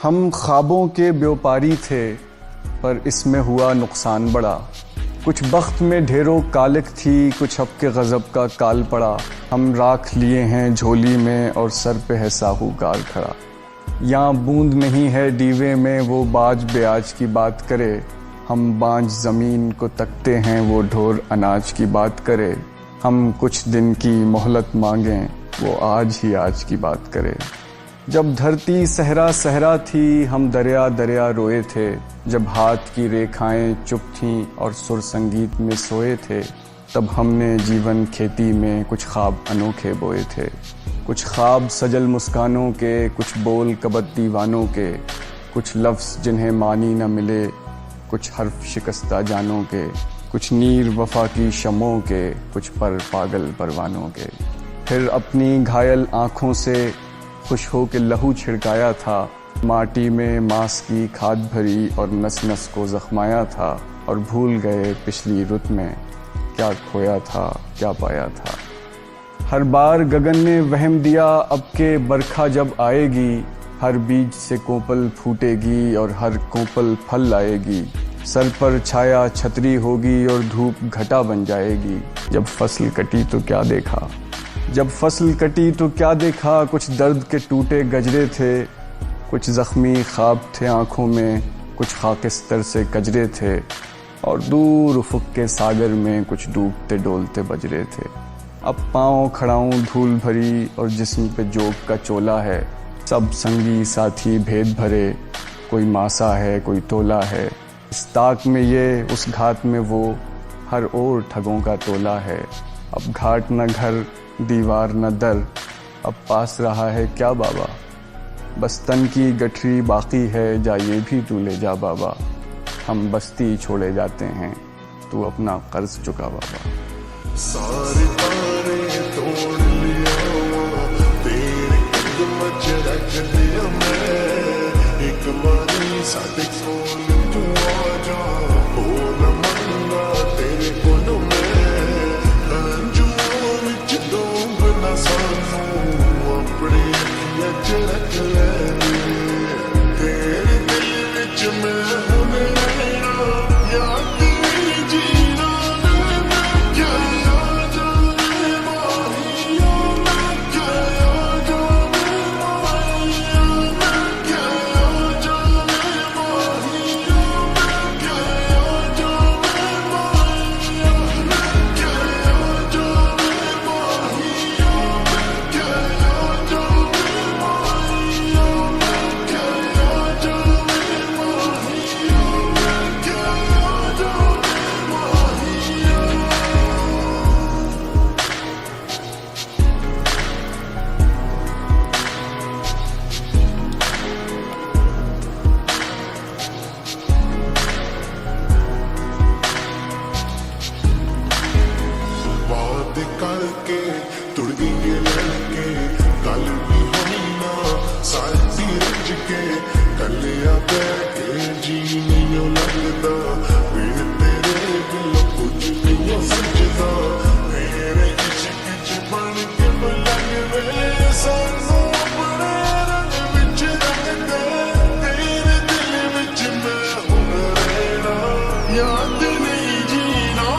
हम ख्वाबों के व्यापारी थे, पर इसमें हुआ नुकसान बड़ा। कुछ बख्त में ढेरों कालिक थी, कुछ अब के गज़ब का काल पड़ा। हम राख लिए हैं झोली में और सर पे है साहूकार खड़ा। यहाँ बूंद नहीं है दीवे में, वो बाज ब्याज की बात करे। हम बांझ ज़मीन को तकते हैं, वो ढोर अनाज की बात करे। हम कुछ दिन की मोहलत मांगें, वो आज ही आज की बात करे। जब धरती सहरा सहरा थी, हम दरिया दरिया रोए थे। जब हाथ की रेखाएं चुप थीं और सुर संगीत में सोए थे, तब हमने जीवन खेती में कुछ ख्वाब अनोखे बोए थे। कुछ ख्वाब सजल मुस्कानों के, कुछ बोल कबत दीवानों के, कुछ लफ्ज़ जिन्हें मानी न मिले, कुछ हर्फ शिकस्ता जानों के, कुछ नीर वफा की शमों के, कुछ पर पागल परवानों के। फिर अपनी घायल आँखों से खुश हो के लहू छिड़काया था। माटी में मांस की खाद भरी और नस नस को जख्माया था। और भूल गए पिछली रुत में क्या खोया था, क्या पाया था। हर बार गगन ने वहम दिया, अब के बरखा जब आएगी, हर बीज से कोपल फूटेगी और हर कोपल फल लाएगी। सर पर छाया छतरी होगी और धूप घटा बन जाएगी। जब फसल कटी तो क्या देखा, जब फसल कटी तो क्या देखा। कुछ दर्द के टूटे गजरे थे, कुछ ज़ख्मी ख्वाब थे आँखों में, कुछ खाकिस्तर से कजरे थे। और दूर उफ़ुक़ के सागर में कुछ डूबते डोलते बजरे थे। अब पाँव खड़ाऊँ धूल भरी और जिस्म पे जोग का चोला है। सब संगी साथी भेद भरे, कोई मासा है कोई तोला है। इस ताक में ये उस घाट में वो, हर ओर ठगों का तोला है। अब घाट न घर दीवार न दर, अब पास रहा है क्या बाबा। बस तन की गठरी बाकी है, जा ये भी तू ले जा बाबा। हम बस्ती छोड़े जाते हैं, तू अपना कर्ज चुका बाबा। सारे तारे तोड़ लिया, तेरे कदम च रख दिया मैं। एक बारी सादे कोल तू आ जा, हो न मंगा तेरे कोलों में। रंजुओं विच डूब ना सानू, अपनी अखियां च रख ले। तेरे दिल विच मैं हुण रहना, याद नहीं जीना मैं क्या। करके तुड़ गई लड़के, गल भी होनी ना सारी रज के। कलिया बैठे जी नहीं लगता, फिर तेरे बिल कुछ नहीं सजदा। मेरे इश्क च बन के बलग वे, सानू अपने रंग विच रंग दे। तेरे दिल विच मैं हुण रहना, याद नहीं जीना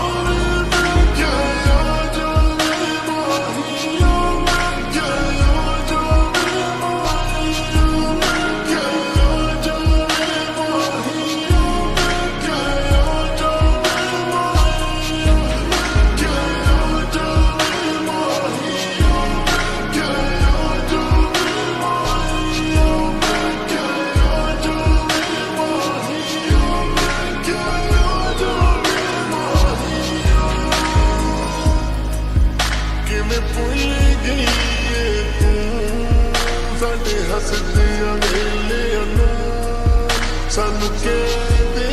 हसदियां वेलियां नूं। सानू कहते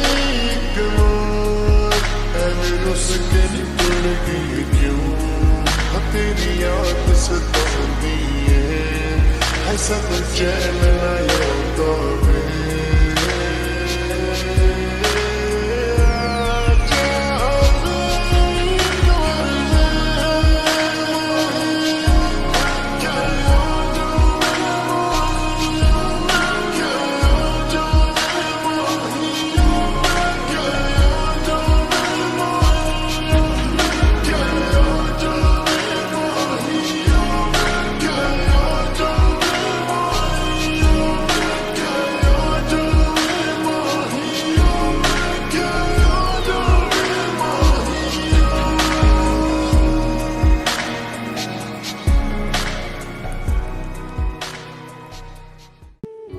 इक बार, ऐवें रुस के निकल गई क्यों। तेरी याद सतांदी है, ऐसा तो चैन ना आंदा वे।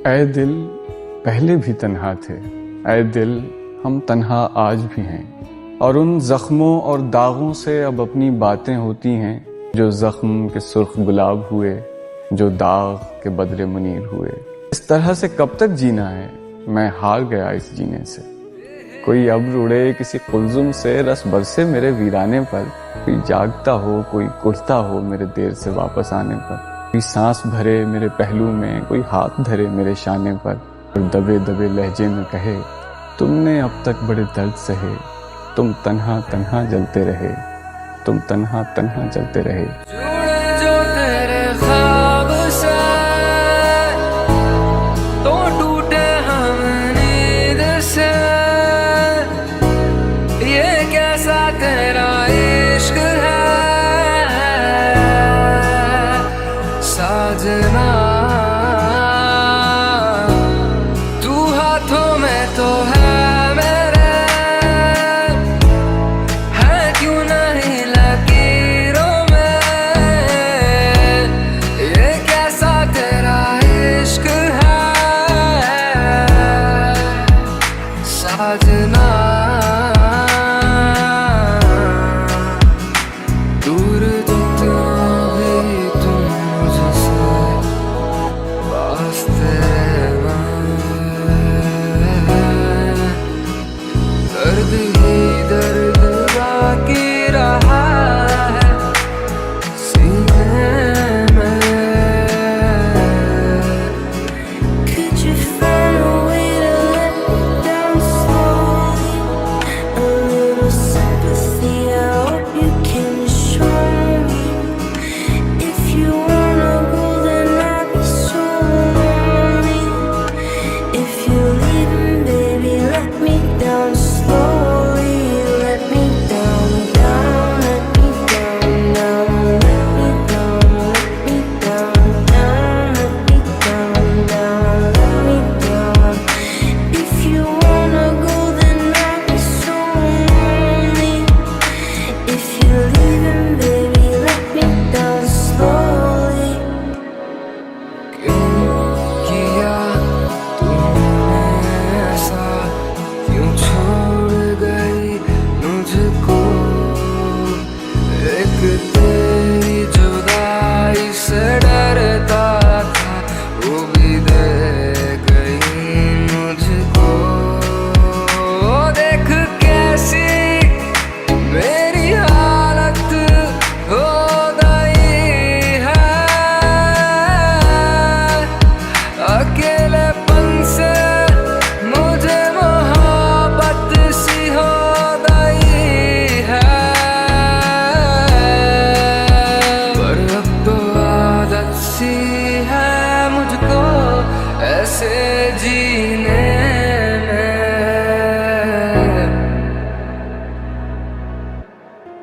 ऐ दिल पहले भी तन्हा थे, ऐ दिल हम तन्हा आज भी हैं, और उन जख्मों और दागों से अब अपनी बातें होती हैं जो जख्म के सुर्ख गुलाब हुए, जो दाग के बदले मुनीर हुए। इस तरह से कब तक जीना है, मैं हार गया इस जीने से। कोई अब्र उड़े किसी कुलजुम से, रस बरसे मेरे वीराने पर, कोई जागता हो कोई उठता हो मेरे देर से वापस आने पर, कोई सांस भरे मेरे पहलू में, कोई हाथ धरे मेरे शाने पर, और दबे दबे लहजे में कहे तुमने अब तक बड़े दर्द सहे, तुम तन्हा तन्हा जलते रहे, तुम तन्हा तन्हा जलते रहे। तेरा इश्क है साजना, तू हाथों में तो है मेरे, है क्यों नहीं लकीरों में, ये कैसा तेरा इश्क है साजना।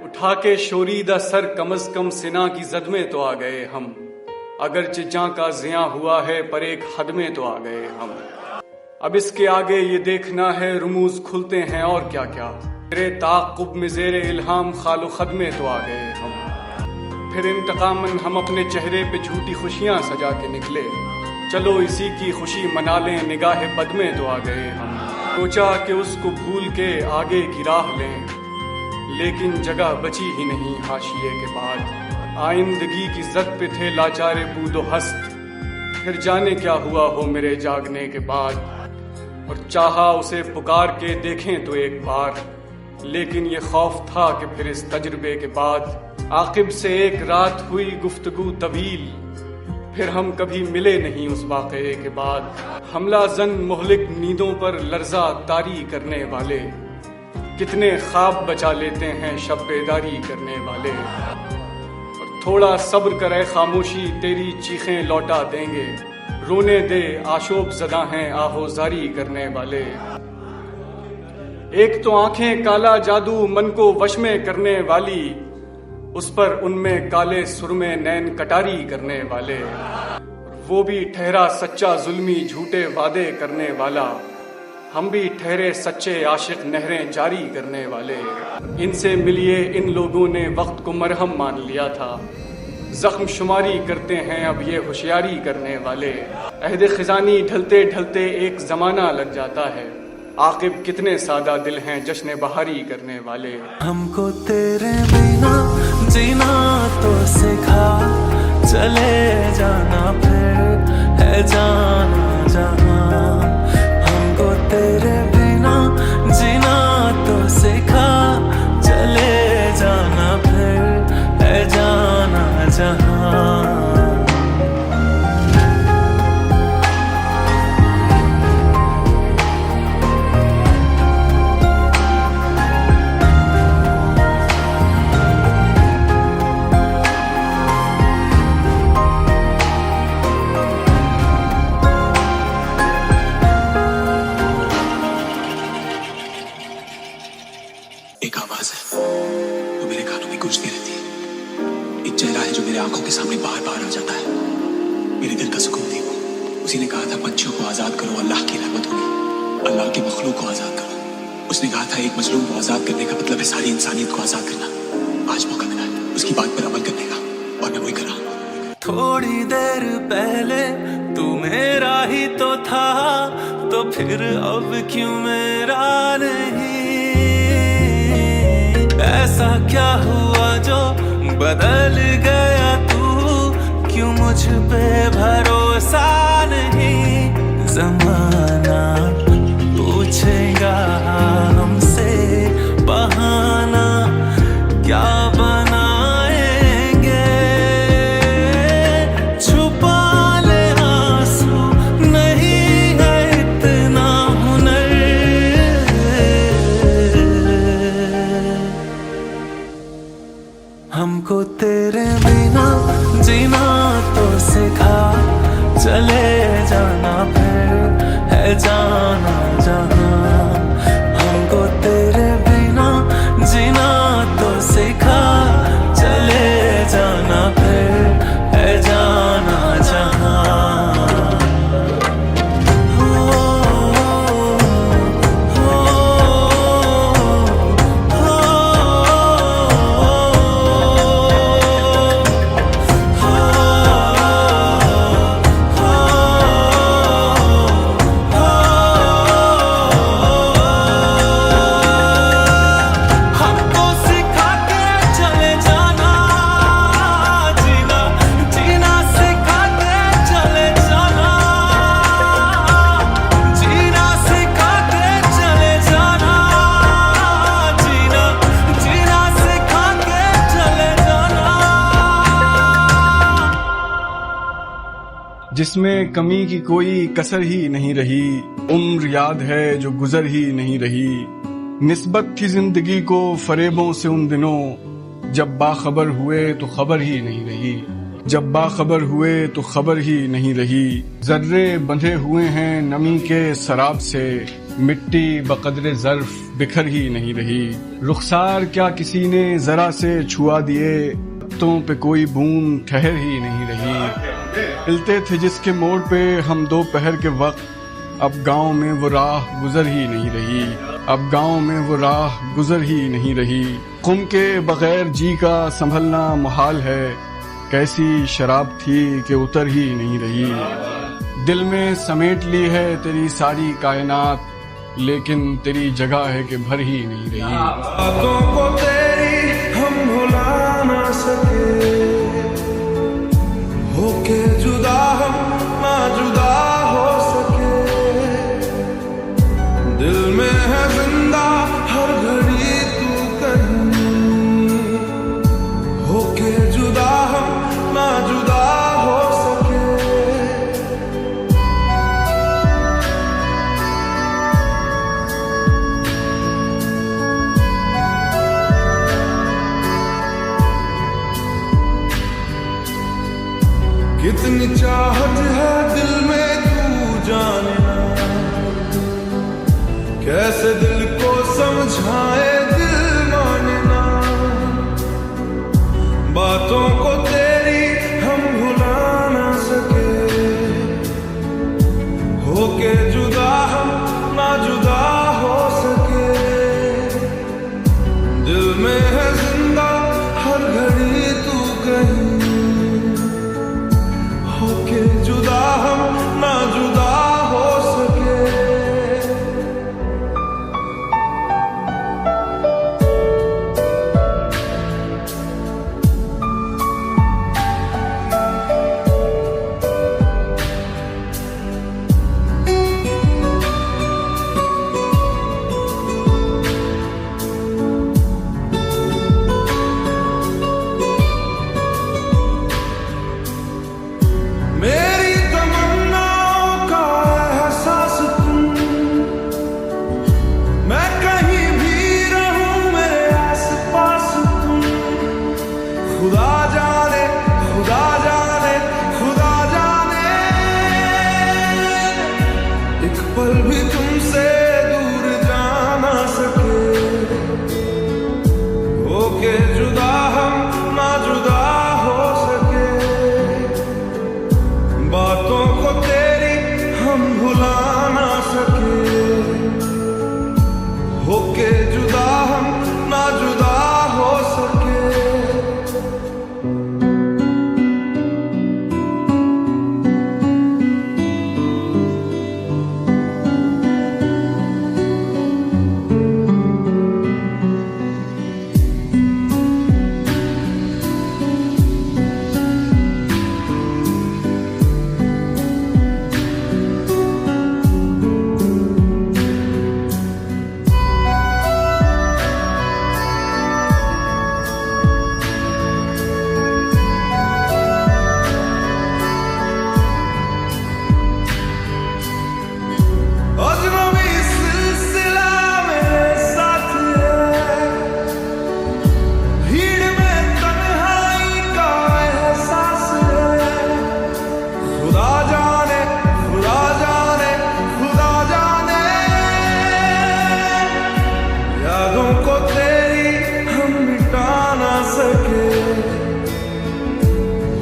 उठा के शोरीदा सर कम अज कम सिना की जद में तो आ गए हम, अगरचे जां का जिया हुआ है पर एक हद में तो आ गए हम। अब इसके आगे ये देखना है रुमूज खुलते हैं और क्या क्या, तेरे ताक़ुब में ज़ेरे इल्हाम खालो खद में तो आ गए हम। फिर इंतकामन हम अपने चेहरे पे झूठी खुशियां सजा के निकले, चलो इसी की खुशी मना लें निगाह बद में तो आ गए हम। सोचा कि उसको भूल के आगे की राह लें, लेकिन जगह बची ही नहीं हाशिए के बाद। आइंदगी की जद पे थे लाचारे बूदो हस्त, फिर जाने क्या हुआ हो मेरे जागने के बाद। और चाहा उसे पुकार के देखें तो एक बार, लेकिन ये खौफ था कि फिर इस तजुर्बे के बाद आकिब से एक रात हुई गुफ्तगू तवील, फिर हम कभी मिले नहीं उस वाक़ये के बाद। हमला जन मुहलिक नींदों पर लर्जा तारी करने वाले, कितने ख्वाब बचा लेते हैं शब बेदारी करने वाले। और थोड़ा सब्र करे खामोशी तेरी चीखें लौटा देंगे, रोने दे आशोब ज़दा हैं आहोजारी करने वाले। एक तो आंखें काला जादू मन को वश में करने वाली, उस पर उनमें काले सुरमे नैन कटारी करने वाले। वो भी ठहरा सच्चा जुल्मी झूठे वादे करने वाला, हम भी ठहरे सच्चे आशिक नहरें जारी करने वाले। इनसे मिलिए इन लोगों ने वक्त को मरहम मान लिया था, जख्म शुमारी करते हैं अब ये होशियारी करने वाले। अहद खिजानी ढलते ढलते एक ज़माना लग जाता है, आकिब कितने सादा दिल हैं जश्न बहारी करने वाले। हमको तेरे बिना जीना तो सिखा, चले जाना फिर है जाना जहां। हमको तेरे बिना जीना तो सिखा, चले जाना फिर है जाना जहां। एक आवाज है वो मेरे कानों में गूंजती रहती है, एक चेहरा है जो मेरे आंखों के सामने बार बार आ जाता है, मेरे दिल का सुकून थी वो। उसी ने कहा था पंछियों को आजाद करो, अल्लाह की रहमत होगी, अल्लाह के मखलूक को आजाद करो। उसने कहा था एक मजलूम को आजाद करने का मतलब है सारी इंसानियत को आजाद करना। आज मौका मिला है उसकी बात पर अमल करने का, और मैं वही करा। थोड़ी देर पहले तू मेरा ही तो था, तो फिर अब क्यों मेरा नहीं? ऐसा क्या हुआ जो बदल गया तू, क्यों मुझ पे भरोसा नहीं? जमाना पूछेगा हमसे बहाना क्या बनाएंगे, छुपा ले आंसू नहीं है इतना हुनर। हमको तेरे बिना जीना तो सिखा, चले जाना फिर है जाना जहां। हमको तेरे बिना जीना तो सिखा, चले जाना फिर है जाना जहां। जिसमें कमी की कोई कसर ही नहीं रही, उम्र याद है जो गुजर ही नहीं रही। निस्बत थी जिंदगी को फरेबों से उन दिनों, जब बाखबर हुए तो खबर ही नहीं रही, जब बाखबर हुए तो खबर ही नहीं रही। जर्रे बंधे हुए हैं नमी के सराब से, मिट्टी बकदरे ज़र्फ बिखर ही नहीं रही। रुखसार क्या किसी ने जरा से छुआ दिए, पत्तों पे कोई बूंद ठहर ही नहीं रही। हिलते थे जिसके मोड़ पे हम दोपहर के वक्त, अब गांव में वो राह गुजर ही नहीं रही, अब गांव में वो राह गुजर ही नहीं रही। खुम के बगैर जी का संभलना मुहाल है, कैसी शराब थी कि उतर ही नहीं रही। दिल में समेट ली है तेरी सारी कायनात, लेकिन तेरी जगह है कि भर ही नहीं रही। बातों को तेरी हम भुला ना सके, होके जुदा हम ना जुदा हो सके। दिल में है जिंदा हर घड़ी तू कहीं, होके जुदा हम ना जुदा हो सके। कितनी चाहत है दिल में तू जाने ना, कैसे दिल को समझाए दिल माने ना। बातों को तेरी हम भुला ना सके, होके जुदा हम ना जुदा हो सके। दिल में है जिंदा हर घड़ी तू कहीं, पल भी तुमसे दूर जा ना सके, होके जुदा हम ना जुदा हो सके, बातों को तेरी हम भुला ना सके, होके जुदा हम ना जुदा हो सके।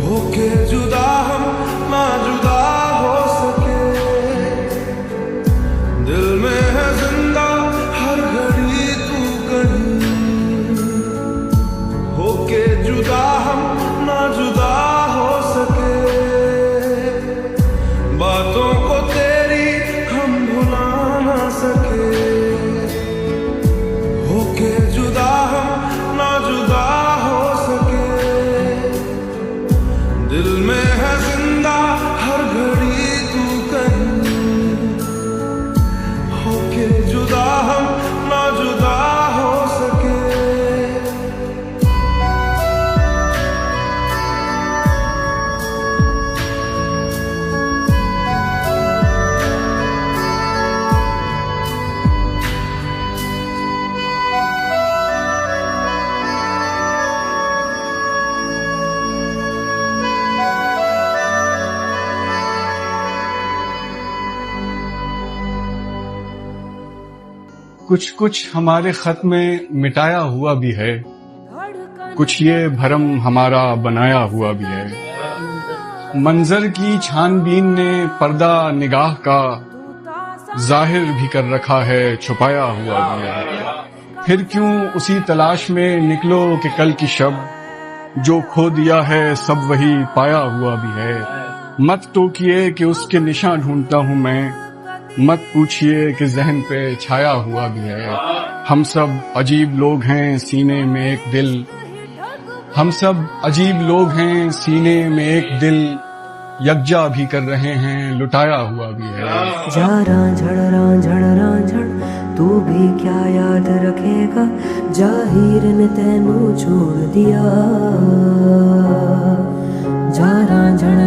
होके जुदा हम ना जुदा हो सके, दिल में है जिंदा हर घड़ी तू कहीं, होके जुदा हम ना जुदा हो सके, बातों को तेरी हम भुला ना सके, होके जुदा हम ना जुदा हो सके, दिल में है जिंदा हर घड़ी तू कहीं, होके जुदा हम ना जुदा हो सके। कुछ कुछ हमारे खत में मिटाया हुआ भी है, कुछ ये भरम हमारा बनाया हुआ भी है। मंजर की छानबीन ने पर्दा निगाह का जाहिर भी कर रखा है, छुपाया हुआ भी है। फिर क्यों उसी तलाश में निकलो कि कल की शब, जो खो दिया है सब वही पाया हुआ भी है। मत टोकिए कि उसके निशान ढूंढता हूं मैं, मत पूछिए कि जहन पे छाया हुआ भी है। हम सब अजीब लोग हैं सीने में एक दिल, हम सब अजीब लोग हैं सीने में एक दिल, यकजा भी कर रहे हैं लुटाया हुआ भी है। जा रांझड़ तू भी क्या याद रखेगा, जाहिर ने तेनू छोड़ दिया। जा रांझड़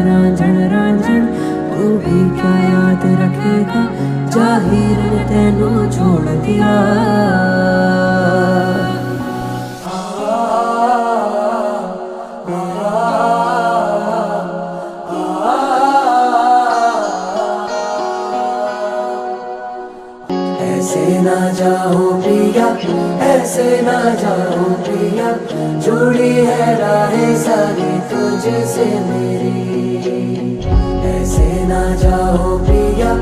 तू भी क्या याद रखेगा, जाहिर ने तेनू छोड़ दिया। ऐसे ना जाओ प्रिया, ऐसे ना जाओ प्रिया, जुड़ी है राहें सारी तुझसे मेरी। ऐसे ना जाओ प्रिया,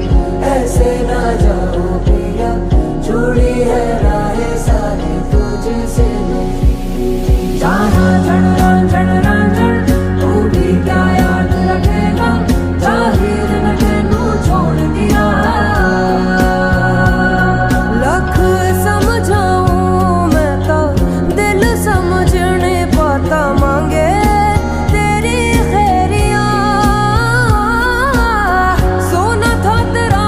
ऐसे ना जाओ प्रिया, जुड़ी है राहें सारी तुझसे मेरी। जा रांझड़ तू भी क्या याद रखेगा, जाहिर ने तेनू छोड़ दिया। लख समझाऊं मैं तो दिल समझने पाता मांगे तेरी खैरिया। सोना था तेरा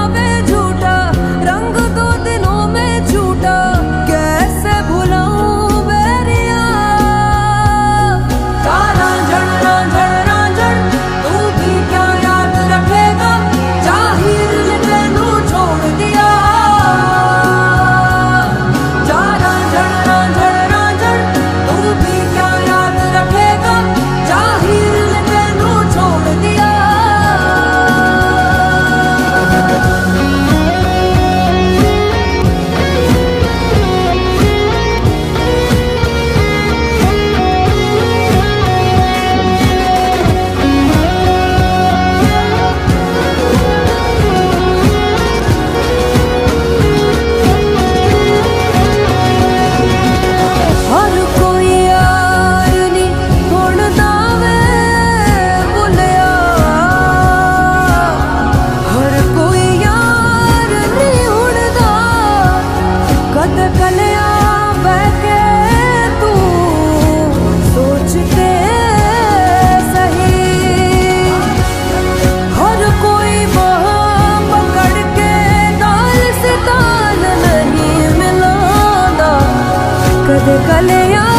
दे कलियां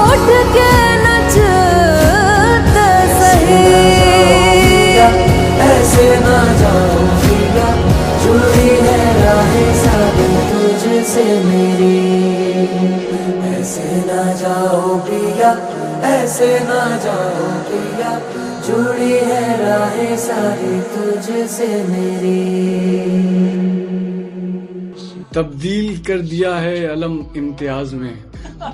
उठ के नचते सही। ऐसे ना जाओ पिया, जुड़ी है राहें सारी तुझसे मेरी। ऐसे ना जाओ पिया, ऐसे ना जाओ पिया, जुड़ी है राहें सारी तुझसे मेरी। तब्दील कर दिया है अलम इम्तियाज में,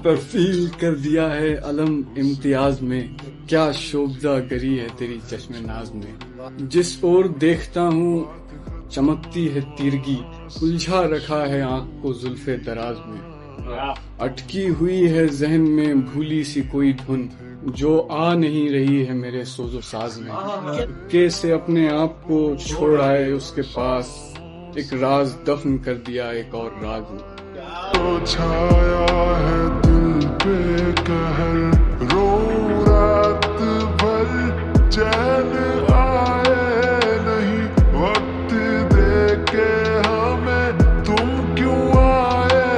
तब्दील कर दिया है अलम इम्तियाज में। क्या शोभदा गरी है तेरी चश्मे नाज में। जिस ओर देखता हूँ चमकती है तीरगी, उलझा रखा है आंख को जुल्फे दराज में। अटकी हुई है जहन में भूली सी कोई धुन, जो आ नहीं रही है मेरे सोजो साज में। कैसे अपने आप को छोड़ आए उसके पास, एक राज दफन कर दिया एक और राज में। तो छाया है दिल पे कहर, रो रात भर चैन आए नहीं। वक्त दे के हमें तुम क्यों आए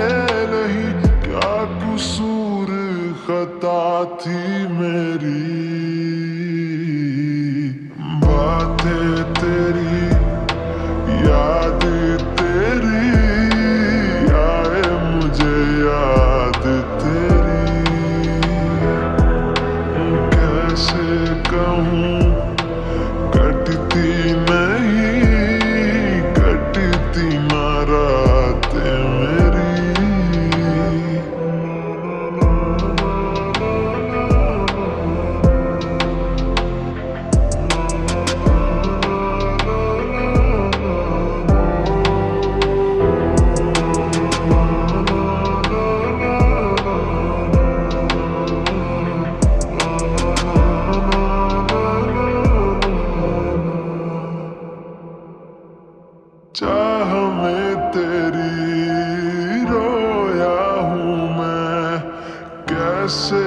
नहीं। क्या कसूर खता थी मेरी। बातें तेरी, याद तेरी, आए मुझे याद तेरी। कैसे कहूँ कटती नहीं, कटती ना रातें मेरी। चाह में तेरी रोया हूँ मैं, कैसे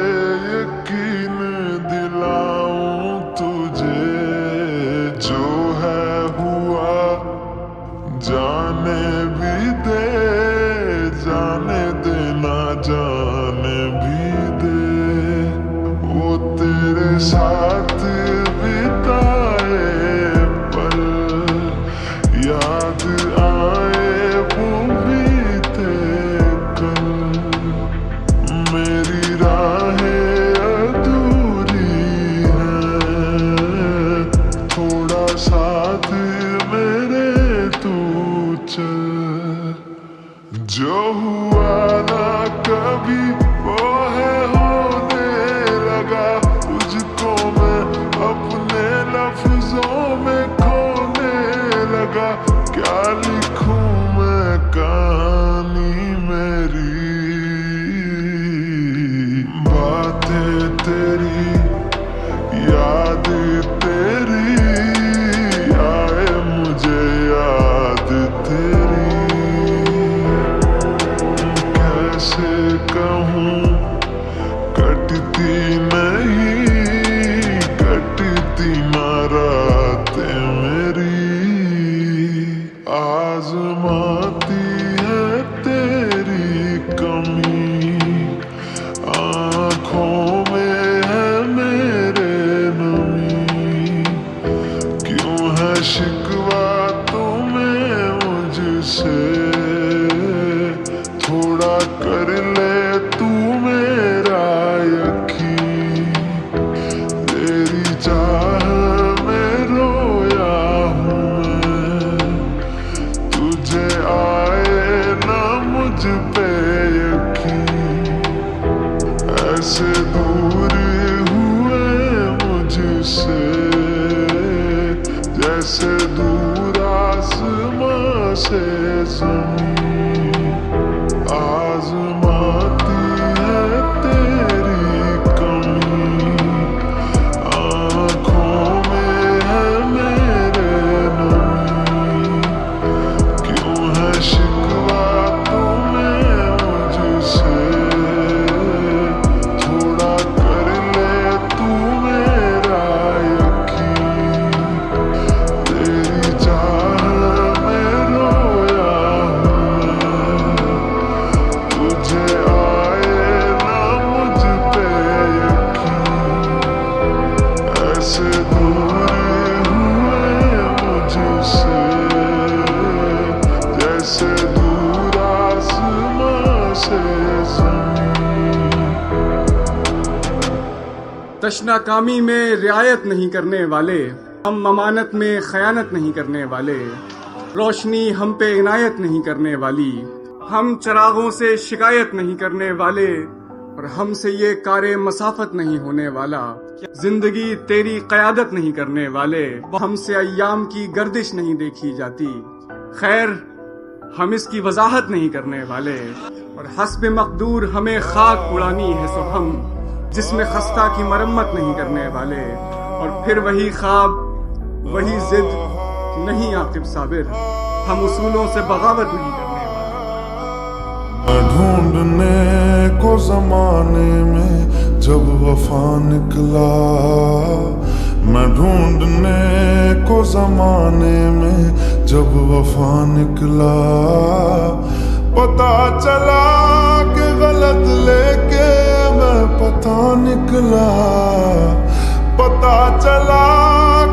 यकीन दिलाऊं तुझे। जो है हुआ जाने भी दे, जाने देना जाने भी दे। वो तेरे साथ बिताए पल याद आए वो बीते कल। मेरी राहें अधूरी हैं, थोड़ा साथ मेरे तू चल। जो हुआ ना कभी वो है होने लगा, तुझको मैं अपने लफ्जों में खोने लगा। क्या लिखूं मैं कहानी मेरी। बातें तेरी, याद तेरी, आए मुझे याद तेरी। कैसे कहूँ कटती नहीं, कटती ना रातें मेरी। आजमाती है तेरी कमी, आँखों में है मेरे नमी। क्यों है शिकवा तुम्हें मुझसे, थोड़ा कर ले तू मेरा यकीन। तेरी चाह में रोया हूँ मैं, तुझे आए ना मुझ पे यकीन। ऐसे दूर हुए मुझसे, जैसे दूर आसमां से ज़मीं। आज़माती है तेरी कमी, आँखों में है मेरे नमी। क्यों है शिकवा तुम्हें मुझसे, थोड़ा कर ले तू मेरा यकीन। तेरी चाह में रोया हूँ मैं, तुझे तशनाकामी में रियायत नहीं करने वाले, हम अमानत में खयानत नहीं करने वाले, रोशनी हम पे इनायत नहीं करने वाली, हम चरागों से शिकायत नहीं करने वाले और हमसे ये कारे मसाफत नहीं होने वाला, जिंदगी तेरी क़यादत नहीं करने वाले, हमसे अय्याम की गर्दिश नहीं देखी जाती, खैर हम इसकी वजाहत नहीं करने वाले और हस्ब मकदूर हमें खाक उड़ानी है सो हम, जिसमें खस्ता की मरम्मत नहीं करने वाले, और फिर वही ख्वाब वही जिद नहीं आकिब साबिर, हम उसूलों से बगावत नहीं करने वाले। मैं ढूंढने को जमाने में जब वफा निकला, मैं ढूंढने को जमाने में जब वफा निकला, पता चला कि गलत लेके मैं पता निकला, पता चला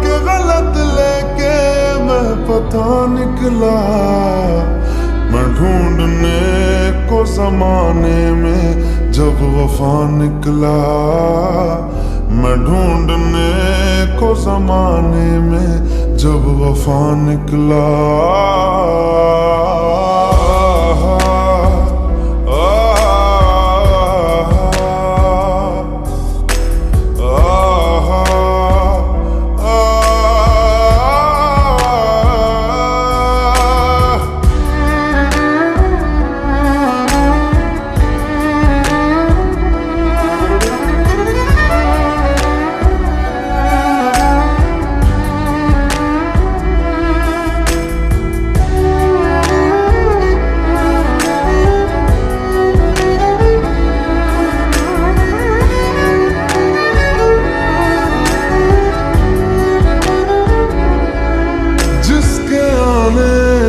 कि गलत लेके मैं पता निकला, मैं ढूंढने को जमाने में जब वफा निकला, मैं ढूंढने को जमाने में जब वफा निकला।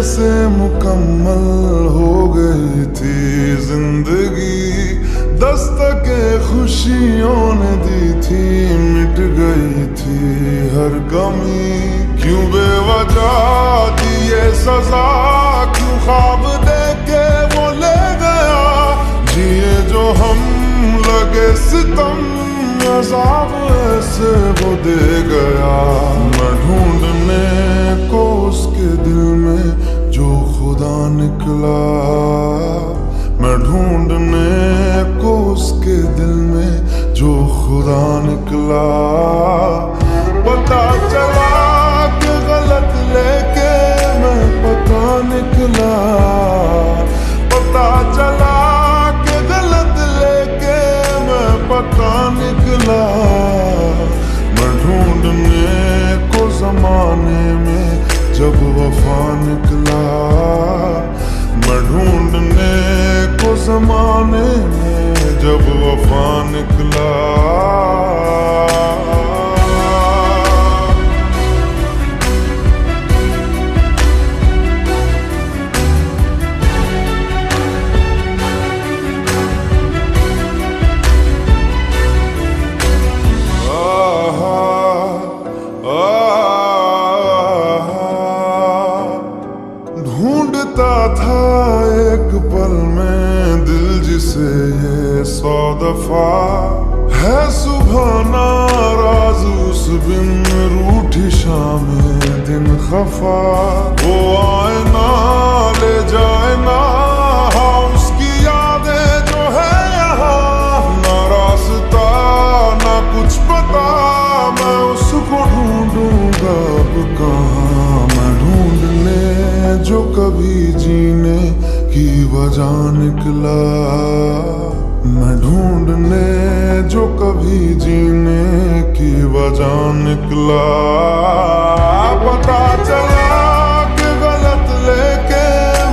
से मुकम्मल हो गई थी जिंदगी, दस्तके खुशियों ने दी थी, मिट गई थी हर गमी, क्यों बेवजह दी ये सजा, क्यों ख्वाब देके वो ले गया, जिए जो हम लगे सितम, अज़ाब ऐसे वो दे गया, मैं ढूंढने को उसके दिल में जो खुदा निकला, मैं ढूंढने को उसके दिल में जो खुदा निकला, पता चला कि गलत लेके मैं पता निकला, पता चला कि गलत लेके मैं पता निकला, मैं ढूंढने को जमाने में जब वफा निकला, मैं ढूंढने को जमाने में जब वफा निकला। ढूंढता था एक पल में दिल जिसे ये 100 दफा, है सुबह नाराज उस बिन रूठी शाम दिन खफा, वो आए ना ले जाए ना, हाँ उसकी यादें जो है यहाँ, ना रास्ता ना कुछ पता, मैं उसको ढूंढूंगा अब कहाँ, मैं ढूंढने जो कभी जीने की वजह निकला, मैं ढूंढने जो कभी जीने की वजह निकला, पता चला कि गलत लेके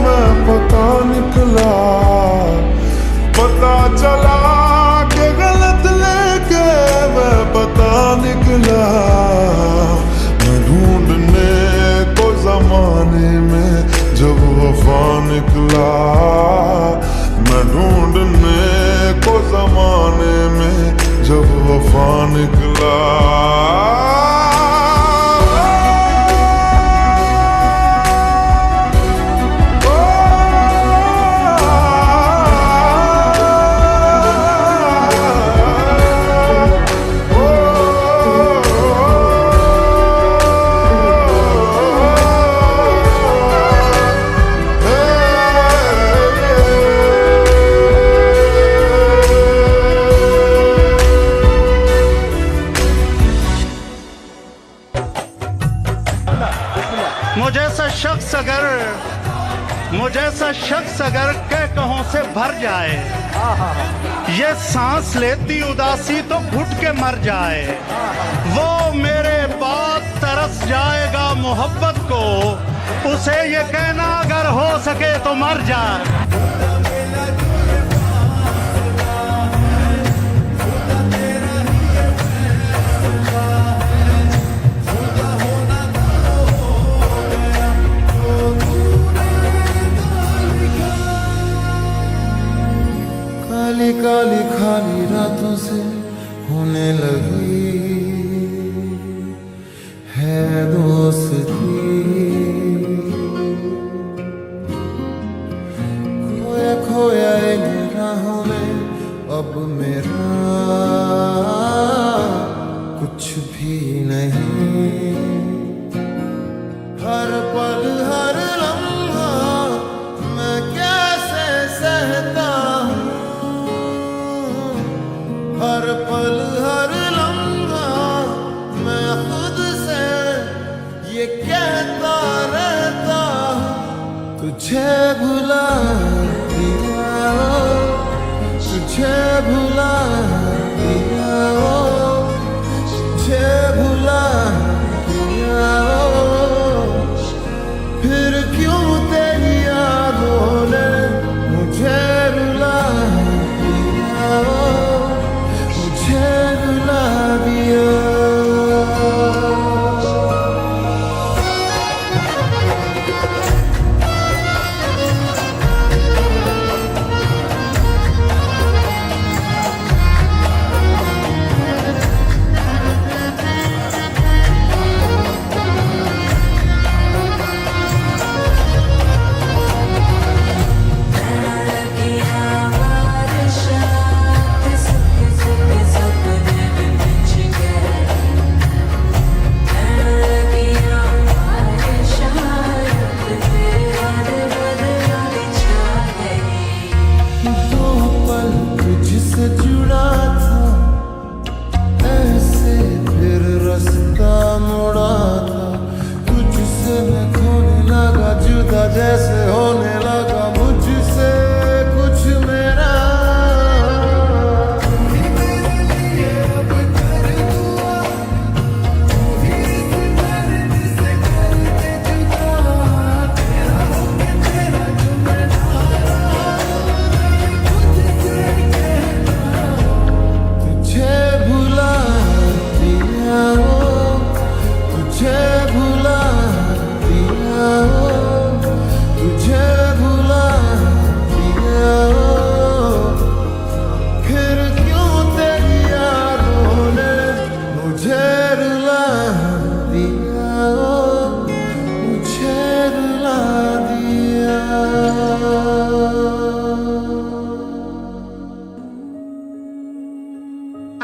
मैं पता निकला, पता चला कि गलत लेके मैं पता निकला, मैं ढूंढने को जमाने में जब वफा निकला, मैं ढूंढने को जमाने में जब वफा निकला। Oh जैसा शख्स अगर कह कहों से भर जाए, ये सांस लेती उदासी तो घुट के मर जाए, वो मेरे बाद तरस जाएगा मोहब्बत को, उसे ये कहना अगर हो सके तो मर जाए। काली काली खाली रातों से होने लगी है दोस्ती, खोया खोया इन राहों में अब मेरा कुछ भी नहीं। हर पल हर लम्हा मैं कैसे सहता हूँ, हर पल हर लम्हा मैं खुद से ये कहता रहता हूँ, तुझे भुला दिया, तुझे भुला दिया, तुझे भुला दिया, फिर क्यों तेरी यादों ने मुझे रुला दिया, मुझे रुला दिया। तुझसे जुड़ा था ऐसे फिर रास्ता मुड़ा था, तुझसे मैं खोने लगा जुदा जैसे होने लगा मुझसे कुछ मेरा।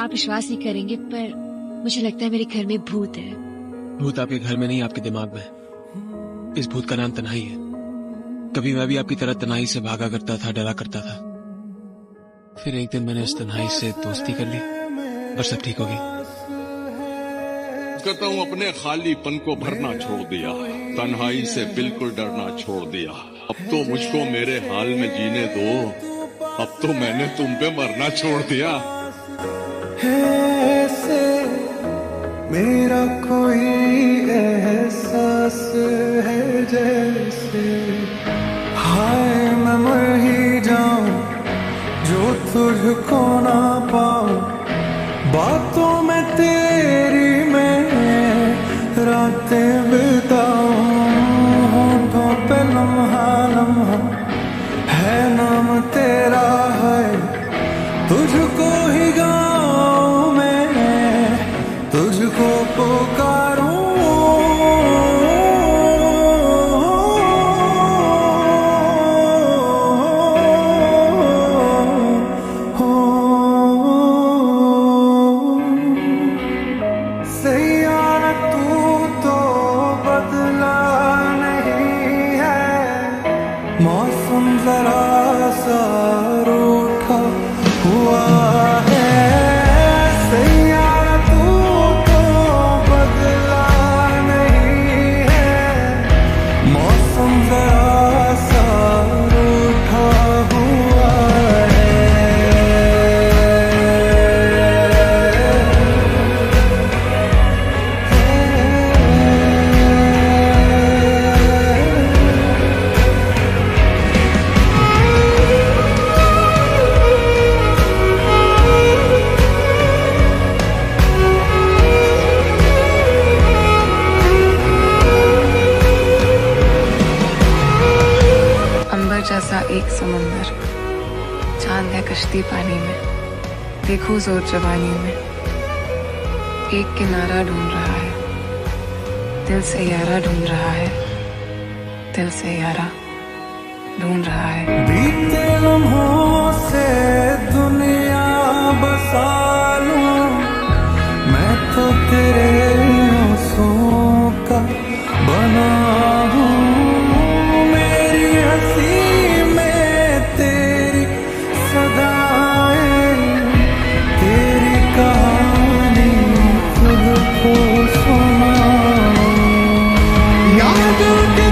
आप विश्वास नहीं करेंगे पर मुझे लगता है मेरे घर में भूत है। भूत आपके घर में नहीं, आपके दिमाग में। इस भूत का नाम तन्हाई है। कभी मैं भी आपकी तरह तन्हाई से भागा करता था, डरा करता था। फिर एक दिन मैंने उस तन्हाई से दोस्ती कर ली और सब ठीक हो गई। कहता हूँ अपने खालीपन को भरना छोड़ दिया, तन्हाई से बिल्कुल डरना छोड़ दिया। अब तो मुझको मेरे हाल में जीने दो, अब तो मैंने तुम पे मरना छोड़ दिया। ऐसे मेरा कोई एहसास है जैसे हाय मैं मर ही जाऊं जो तुझको ना पाऊं, बातों में तेरी मैं रातें बिताऊं, होठों पे लम्हा लम्हा है नाम तेरा है, तुझको ही गाऊं मैं, तुझको पुकारूं। सैयारा तू तो बदला नहीं है, मौसम जरा सा रूठा हुआ है। सैयारा तू तो बदला नहीं है, मौसम जरा सा अंबर जैसा एक समंदर, चांद है कश्ती पानी में, देखो जोर जवानी में। एक किनारा ढूंढ रहा है, दिल से यारा ढूंढ रहा है, दिल से यारा ढूंढ रहा है। बीते लम्हों से दुनिया बसा लूं, मैं तो तेरे आंसुओं का बना हूँ। मेरी हंसी में तेरी सदाएं, तेरी कहानी खुद को सुनाऊं। यादों के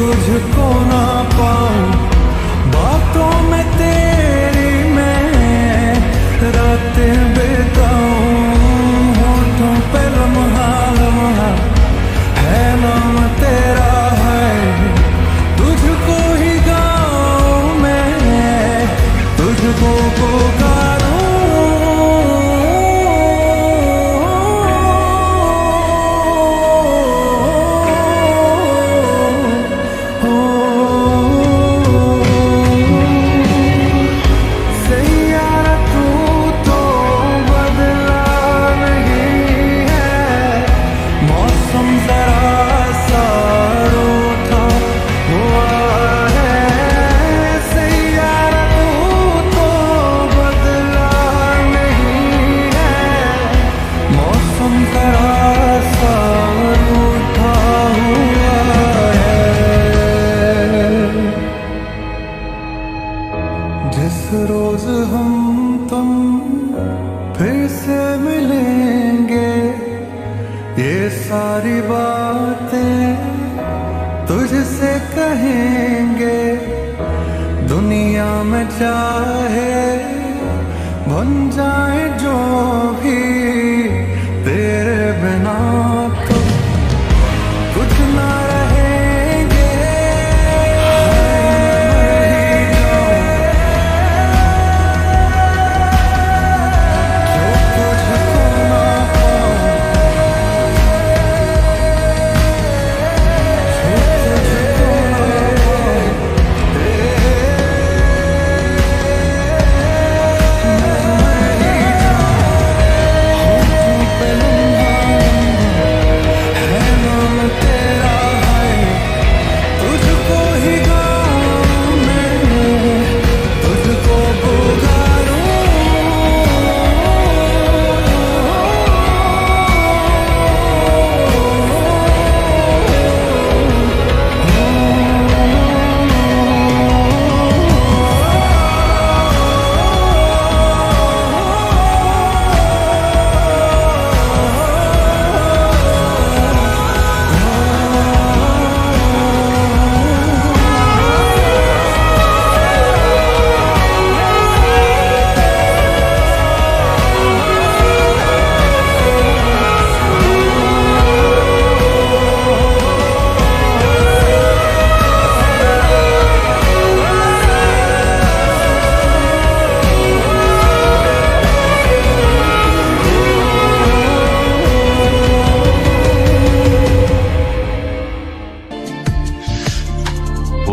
तुझको ना पाऊं, बातों में तेरी मैं रातें बिताऊं। होठों पे लम्हा लम्हा है नाम तेरा है, तुझको ही गाऊं मैं, तुझको पुकारूं। जिस रोज हम तुम फिर से मिलेंगे, ये सारी बातें तुझसे कहेंगे। दुनिया में चाहे बन जाए जो भी, तेरे बिना तो कुछ ना रहेंगे।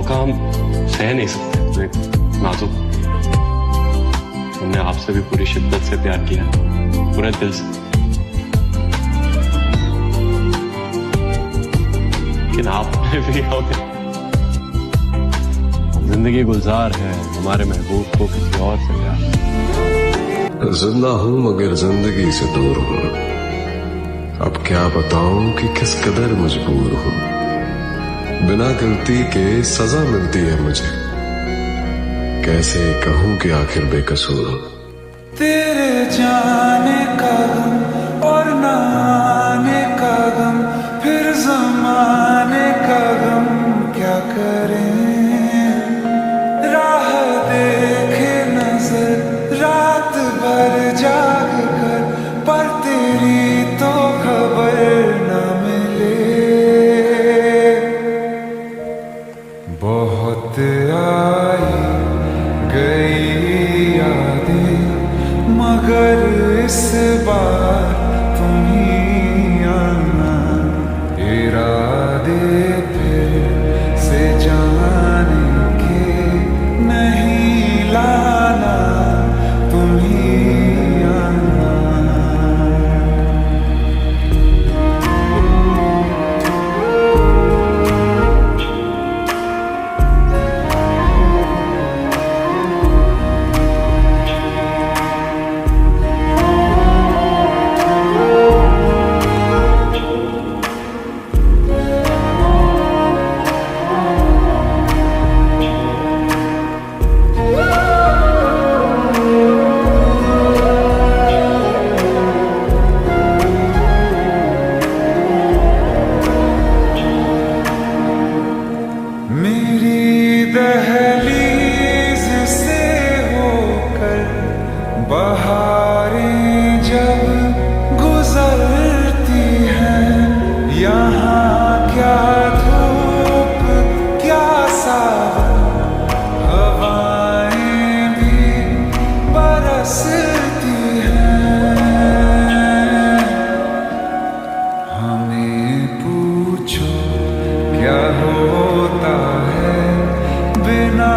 हम सह नहीं सकते। नाजुक, हमने आपसे भी पूरी शिद्दत से प्यार किया, पूरे दिल से, लेकिन आपने भी जिंदगी गुलजार है, हमारे महबूब को किसी और से प्यार। जिंदा हूं मगर जिंदगी से दूर हूं, अब क्या बताऊं कि किस कदर मजबूर हूं। बिना गलती के सजा मिलती है मुझे, कैसे कहूं कि आखिर बेकसूर हूं। तेरे जाने का गम और न आने का गम, फिर जमाने का गम क्या करें। राह देखे नजर रात भर जाग कर, पर तेरी तो खबर न मिले। बहुत आई गई यादें, मगर इस बार तुम ही आना। इरादे फिर से जाने के नहीं लाना, तुम ही आना। मेरी दहलीज से होकर बहारें जब गुजरती हैं, यहाँ क्या धूप क्या सावन, हवाएं भी बरसती हैं। हमें पूछो क्या होता है बिना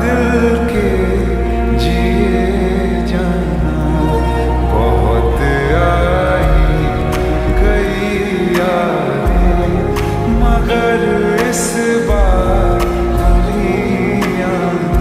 दिल के जिए जाना। बहुत आई गई यादें, मगर इस बार तुम ही आना।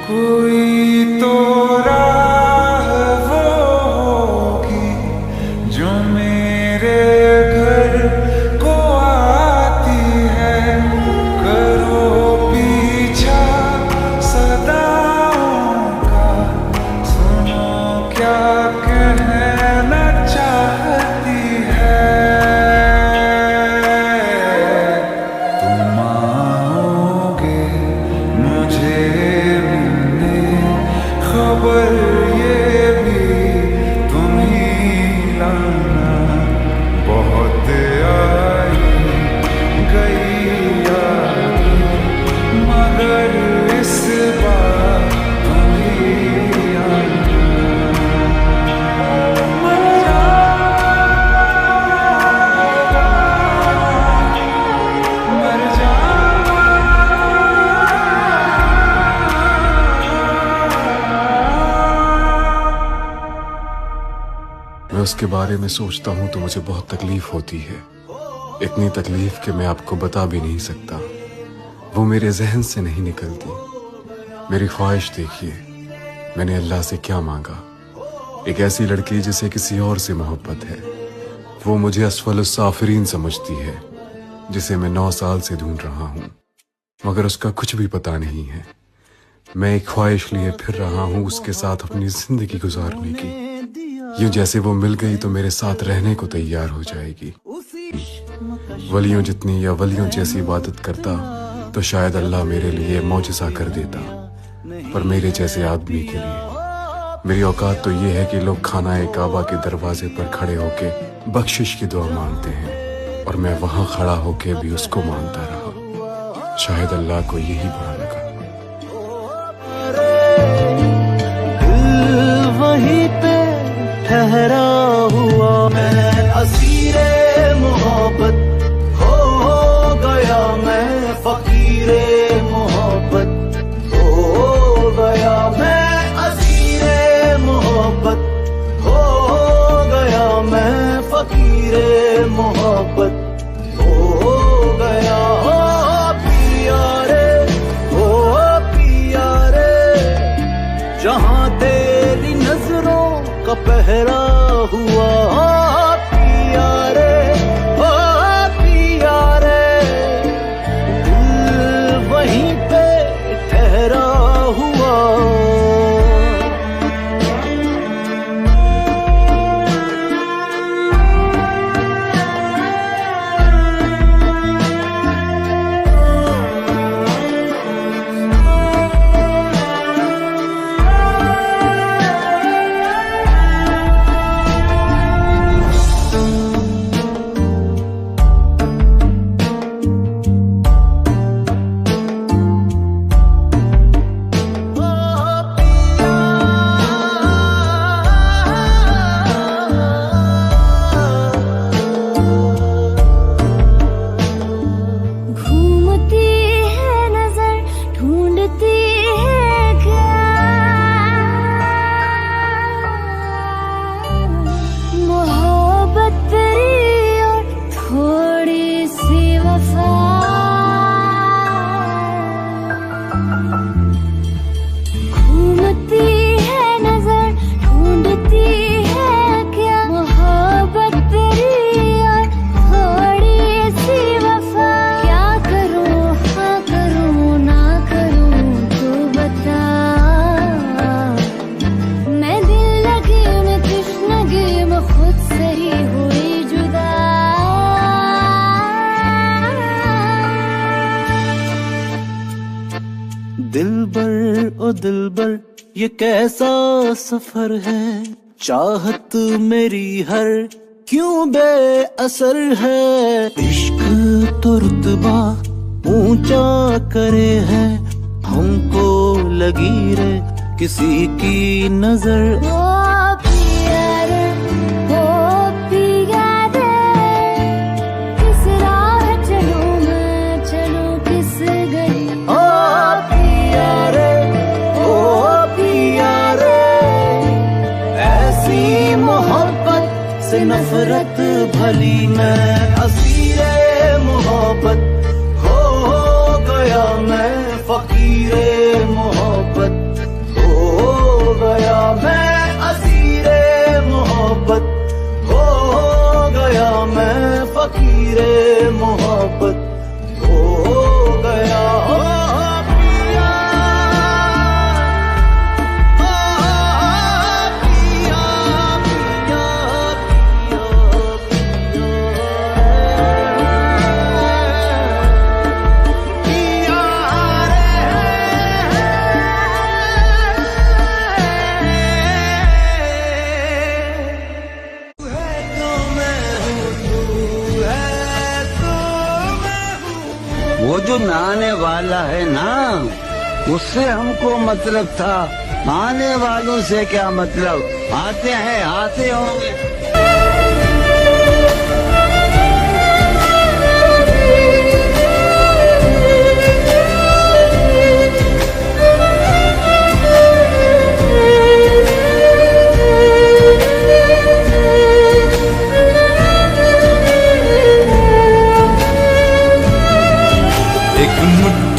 कोई तो राह वो होगी जो मेरे घर को आती है। करो पीछा सदाओं का, सुनो क्या कहना चाहती है। तुम आओगे मुझे खबर ये भी तुम ही लाना। बहुत आई गई यादें, मगर इस बार तुम ही आना। मर जा, मर जा। मैं उसके बारे में सोचता हूँ तो मुझे बहुत तकलीफ होती है। इतनी तकलीफ कि मैं आपको बता भी नहीं सकता। वो मेरे जहन से नहीं निकलती। मेरी ख्वाहिश देखिए, मैंने अल्लाह से क्या मांगा। एक ऐसी लड़की जिसे किसी और से मोहब्बत है। वो मुझे असफलुस साफिरीन समझती है, जिसे मैं 9 साल से ढूंढ रहा हूँ, मगर उसका कुछ भी पता नहीं है। मैं एक ख्वाहिश लिए फिर रहा हूँ उसके साथ अपनी जिंदगी गुजारने की। यूं जैसे वो मिल गई तो मेरे साथ रहने को तैयार हो जाएगी। वलियों जितनी या वलियों जैसी इबादत करता तो शायद अल्लाह मेरे लिए मौजज़ा कर देता, पर मेरे जैसे आदमी के लिए मेरी औकात तो ये है कि लोग खानाए काबा के दरवाजे पर खड़े होके बख्शिश की दुआ मांगते हैं, और मैं वहां खड़ा होके भी उसको मांगता रहा। शायद अल्लाह को यही बुरा लगा। वहीं पे ठहरा हुआ मैं, असीरे मोहब्बत हो गया मैं। दिलबर ओ दिलबर ये कैसा सफर है, चाहत मेरी हर क्यों बेअसर है। इश्क तो रुतबा ऊंचा करे है, हमको लगी रे किसी की नजर। से नफरत भली मैं असीरे मोहब्बत हो गया, मैं फकीरे मोहब्बत हो गया, मैं असीरे मोहब्बत हो गया, मैं फकीरे मोहब्बत हो गया। वो जो नहाने वाला है ना, उससे हमको मतलब था, आने वालों से क्या मतलब, आते हैं आते होंगे।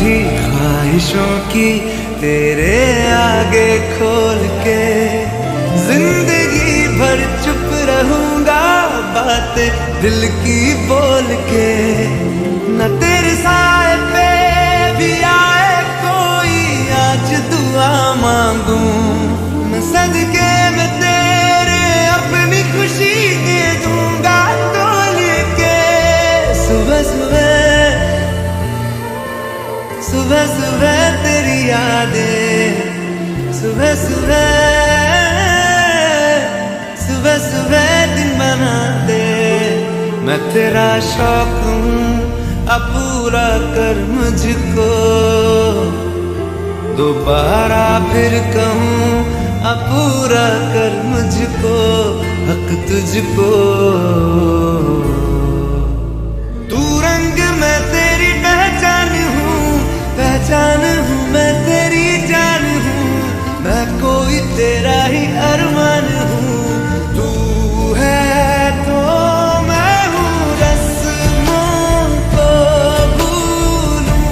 ख्वाहिशों की तेरे आगे खोल के जिंदगी भर चुप रहूंगा, बातें दिल की बोल के। न तेरे साए पे भी आए कोई, आज दुआ मांगू मैं सदके में तेरे अपनी खुशी दे दूंगा तोल के। सुबह सुबह सुबह सुबह तेरी यादें, सुबह सुबह सुबह सुबह दिन बना दे। मैं तेरा शौक हूँ, अब पूरा कर मुझको, दोबारा फिर कहूँ अब पूरा कर मुझको, हक तुझको। तू रंग मैं तेरी पहचान हूँ, पहचान हूँ मैं तेरी जान हूँ, मैं कोई तेरा ही अरमान हूँ। तू है तो मैं हूँ, रस्मों को भूलूं,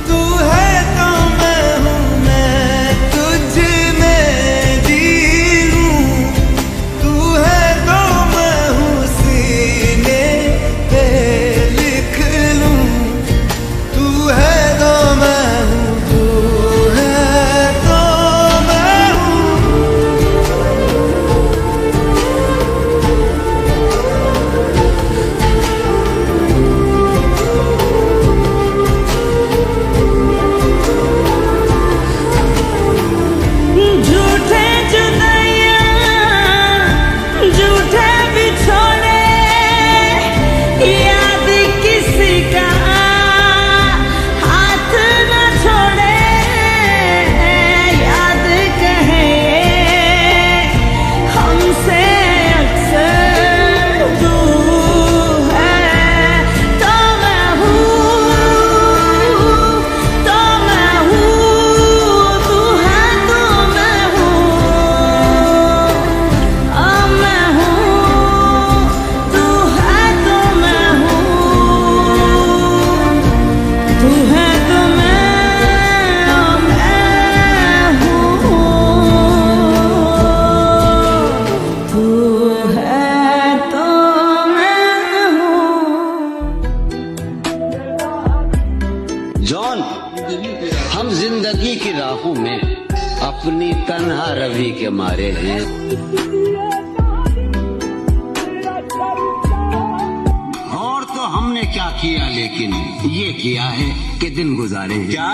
तू है तो मैं हूँ, मैं तुझ में जी लूं, तू है तो मैं हूँ, सीने पे लिख लूं, तू है हम जिंदगी की राहों में अपनी तन्हा रवि के मारे हैं। और तो हमने क्या किया, लेकिन ये किया है कि दिन गुजारे क्या